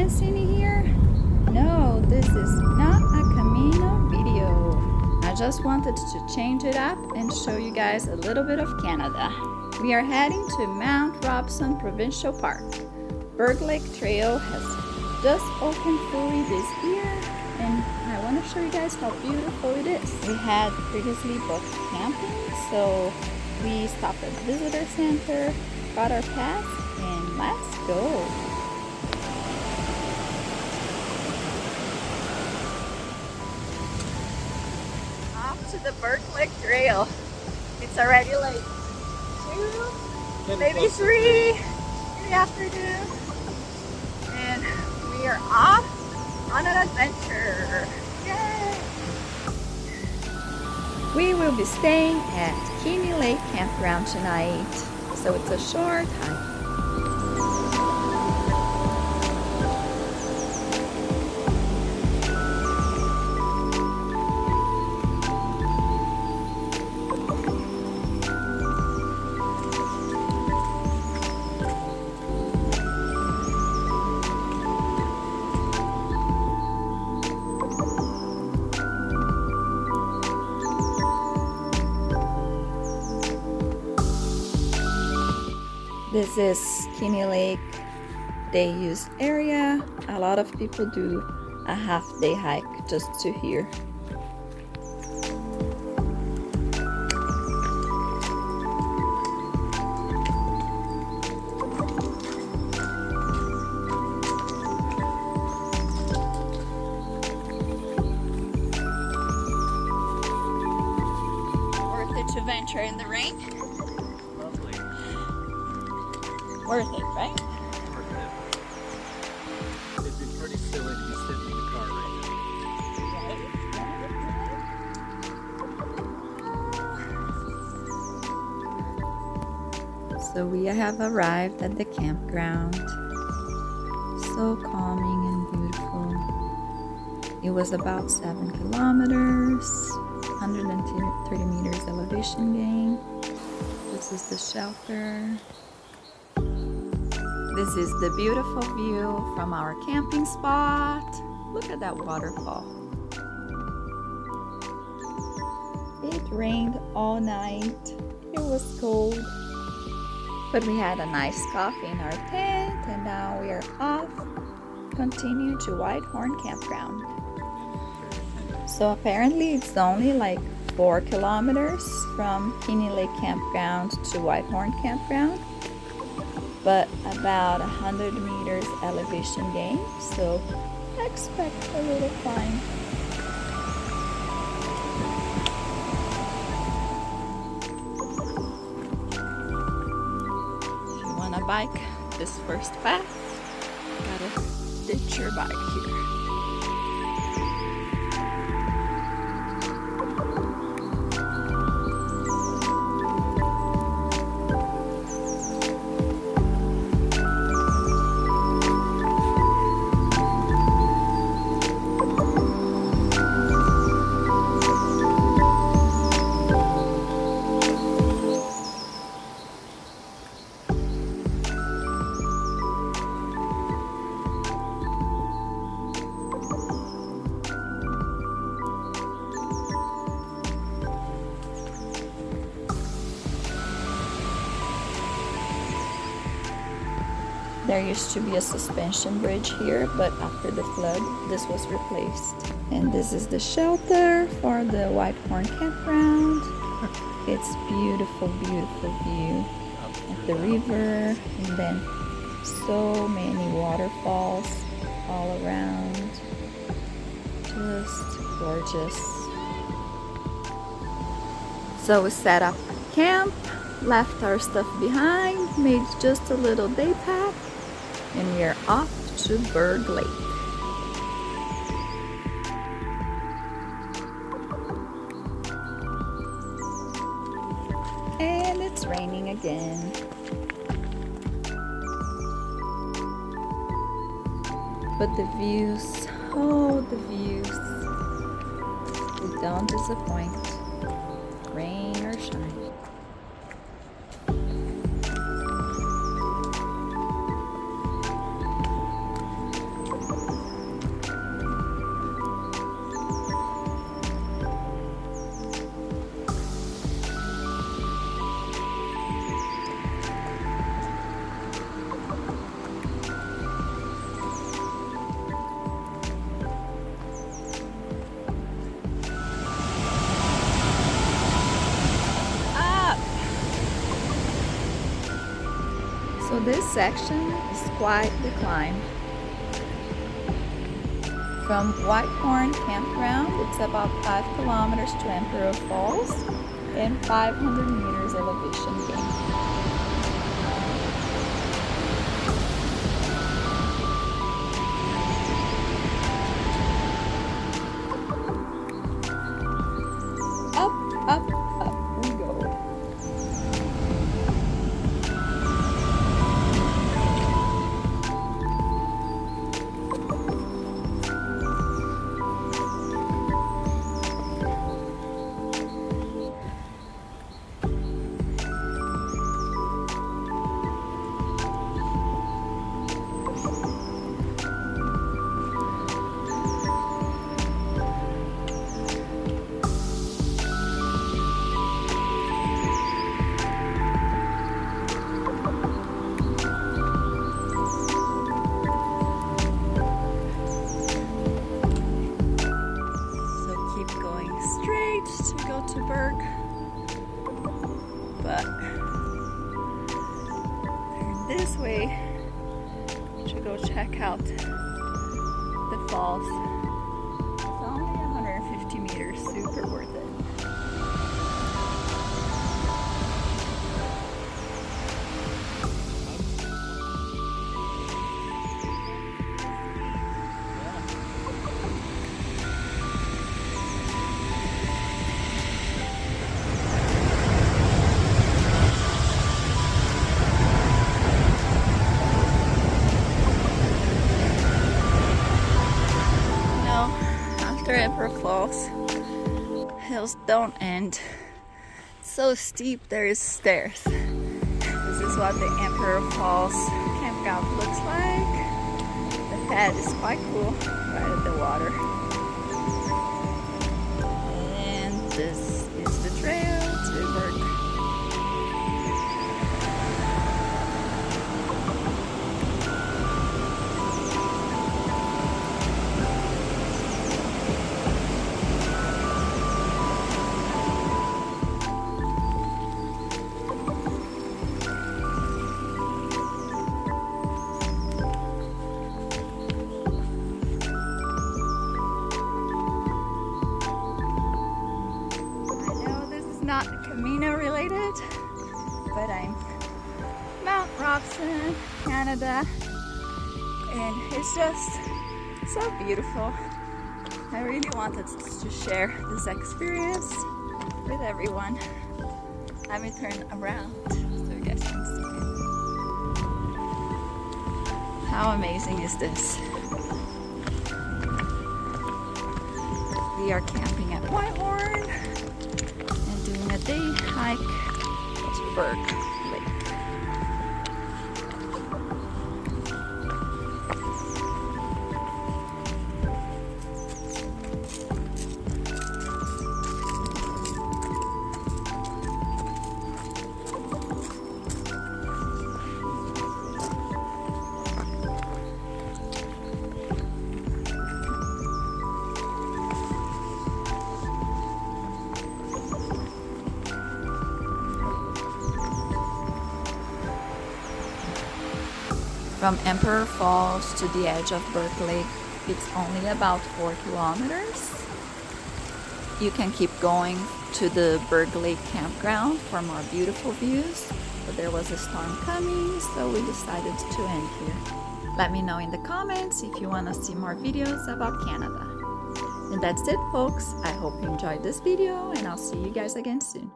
dancing here? No, this is not a Camino video. I just wanted to change it up and show you guys a little bit of Canada. We are heading to Mount Robson Provincial Park. Berg Lake Trail has just opened fully this year, and I want to show you guys how beautiful it is. We had previously booked camping, so we stopped at the visitor center, got our pass, and let's go. Off to the Berg Lake Trail. It's already like 2, maybe 3 in the afternoon, and we are off on an adventure. Yay! We will be staying at Scenic Lake Campground tonight, so it's a short hike. This is Scenic Lake day use area. A lot of people do a half-day hike just to here. Worth it to venture in the rain? Worth it, right? Worth it. It'd be pretty silly to be sitting in the car right now. So we have arrived at the campground. So calming and beautiful. It was about 7 kilometers, 130 meters elevation gain. This is the shelter. This is the beautiful view from our camping spot. Look at that waterfall. It rained all night. It was cold. But we had a nice coffee in our tent, and now we are off. Continue to Whitehorn Campground. So apparently it's only like 4 kilometers from Scenic Lake Campground to Whitehorn Campground, but about 100 meters elevation gain, so expect a little climb. If you want to bike this first path, gotta ditch your bike here. There used to be a suspension bridge here, but after the flood, this was replaced. And this is the shelter for the Whitehorn Campground. It's beautiful, beautiful view of the river, and then so many waterfalls all around. Just gorgeous. So we set up camp, left our stuff behind, made just a little day pack, and we are off to Berg Lake. And it's raining again. But the views, oh, the views, they don't disappoint, rain or shine. this section is quite the climb. From Whitehorn Campground, it's about 5 kilometers to Emperor Falls and 500 meters elevation gain. Up we go. To go to Berg, but turn this way to go check out the falls. It's only 150 meters, super worth it. After Emperor Falls, hills don't end. So steep, there is stairs. This is what the Emperor Falls campground looks like. The pad is quite cool, right at the water. And this is the trail to Berg. Not Camino related, but I'm Mount Robson, Canada, and it's just so beautiful. I really wanted to share this experience with everyone. Let me turn around so you guys can see it. How amazing is this? We are camping at Whitehorn. Doing a day hike to Berg Lake. From Emperor Falls to the edge of Berg Lake, it's only about 4 kilometers. You can keep going to the Berg Lake campground for more beautiful views, but there was a storm coming, so we decided to end here. Let me know in the comments if you want to see more videos about Canada. And that's it, folks. I hope you enjoyed this video, and I'll see you guys again soon.